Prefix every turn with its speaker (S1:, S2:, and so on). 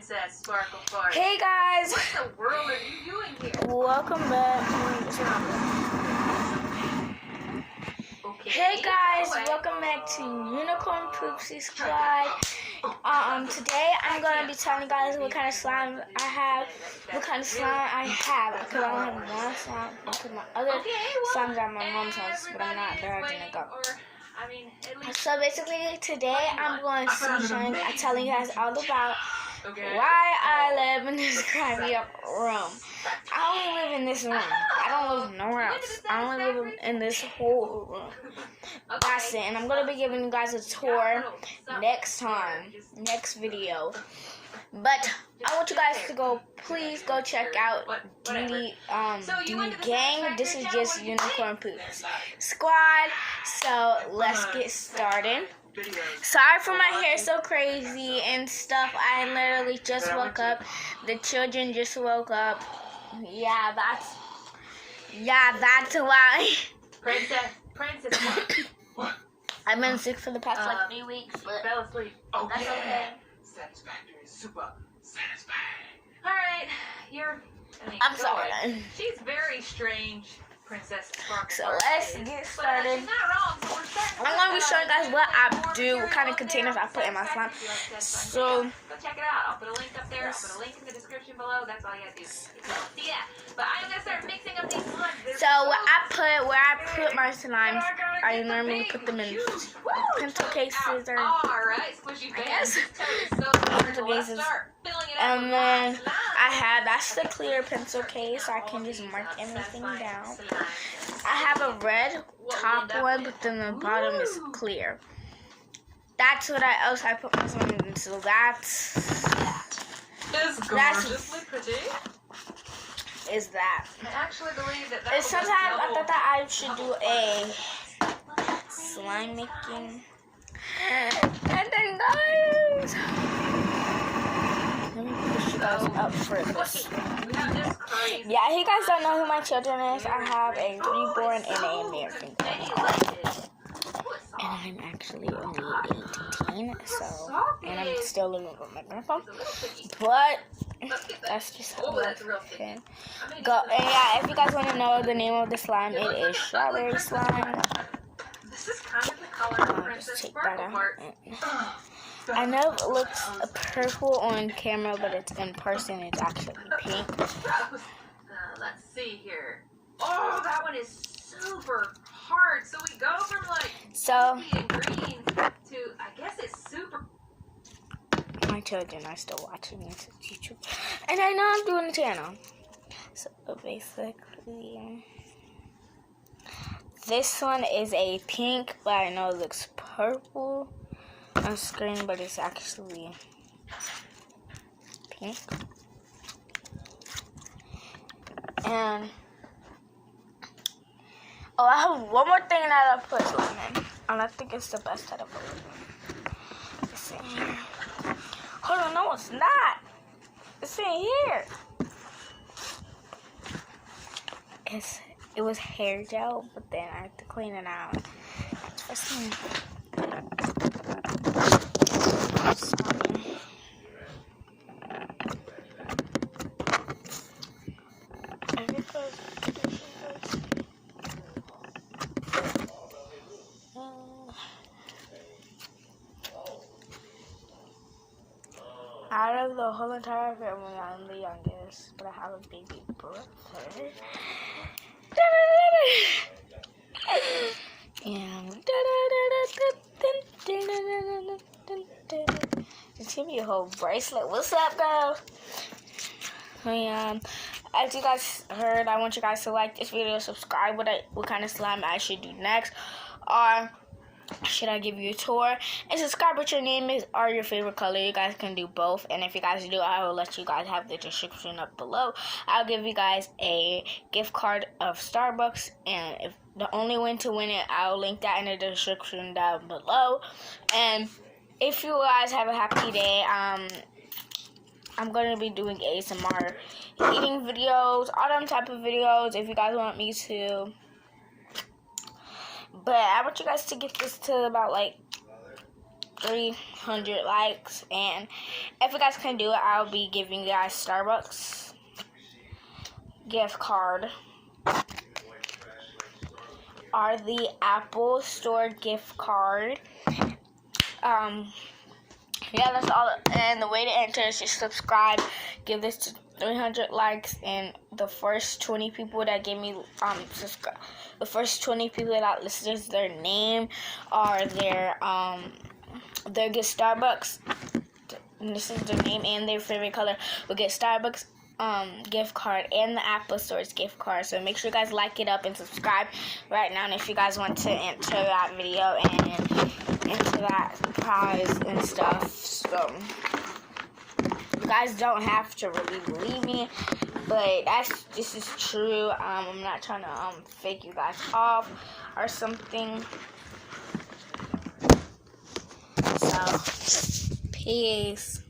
S1: Princess Sparklefoot.
S2: Hey guys!
S1: What the world are you doing here?
S2: Welcome back.
S1: Okay.
S2: Hey guys, welcome back to Unicorn Poopsie Squad. Today I'm gonna be telling you guys what kind of slime I have, because I don't have one slime, because my other slimes are at my mom's house, but I'm not there gonna go. So basically today I'm going to be telling you guys all about why I live in this crappy room. I only live in this room. I don't live nowhere else. I only live in this whole room. That's it. And I'm going to be giving you guys a tour next video. But I want you guys to please go check out the gang. This is just Unicorn Poopsie Squad. So let's get started. Sorry for my hair so crazy and stuff. I literally just woke up. The children just woke up. Yeah, that's why.
S1: Princess.
S2: I've been sick for the past 3 weeks, but
S1: fell asleep.
S2: That's okay.
S3: Satisfactory, super satisfying.
S1: Alright,
S2: I'm sorry.
S1: She's very strange, Princess Sparklefoot.
S2: So let's get started.
S1: She's not wrong, so we're starting.
S2: I'm going to be showing you guys what I do, what kind of containers I put in my slime. So
S1: go check it out. I'll put a link up there. I'll put a link in the description below. That's all you gotta do. See that? But I'm gonna start mixing up these slimes.
S2: So where I put my slimes, I normally put them in pencil cases or
S1: I
S2: guess
S1: pencil
S2: cases. And then that's the clear pencil case, so I can just mark everything down. I have a red top one, but then the bottom is clear. That's what I put my slime in. So that's
S1: gorgeously pretty.
S2: Is that.
S1: I actually believe that
S2: And sometimes I thought that I should do a slime making. And then guys, let me push you guys up for this. Yeah, you guys don't know who my children is. I have a reborn and an American. And I'm actually only 18, and I'm still living with my grandpa. But that's just how life is. And yeah, if you guys want to know the name of the slime, it is strawberry slime.
S1: This is kind of the color of Princess
S2: Take that
S1: Sparklefoot.
S2: out. I know it looks purple on camera, but it's in person. It's actually pink.
S1: Let's see here. Oh, that one is super hard. So we go from pinky and green to, I guess it's super.
S2: My children are still watching this YouTube, and I know I'm doing the channel. So basically, this one is a pink, but I know it looks purple on screen, but it's actually pink. And I have one more thing that I put slime in, and I think it's the best out of it. It's in here. Hold on, no, it's not. It's in here. It was hair gel, but then I have to clean it out. That's for some. Out of the whole entire family, I'm the youngest, but I have a baby brother. Just give me a whole bracelet. What's up, girl? As you guys heard, I want you guys to like this video, subscribe what kind of slime I should do next, or should I give you a tour, and subscribe what your name is or your favorite color. You guys can do both, and if you guys do, I will let you guys have the description up below. I'll give you guys a gift card of Starbucks, and if the only way to win it, I'll link that in the description down below. And if you guys have a happy day, I'm going to be doing ASMR eating videos, all them type of videos if you guys want me to. But I want you guys to get this to about 300 likes, and if you guys can do it, I'll be giving you guys Starbucks gift card or the Apple Store gift card. Yeah, that's all. And the way to enter is just subscribe, give this to 300 likes, and the first 20 people that give me subscribe, the first 20 people that listed their name or their get Starbucks. And this is their name and their favorite color will get Starbucks gift card and the Apple Store's gift card. So make sure you guys like it up and subscribe right now. And if you guys want to enter that video and enter that prize and stuff, so you guys don't have to really believe me, but this is true. I'm not trying to fake you guys off or something. So peace.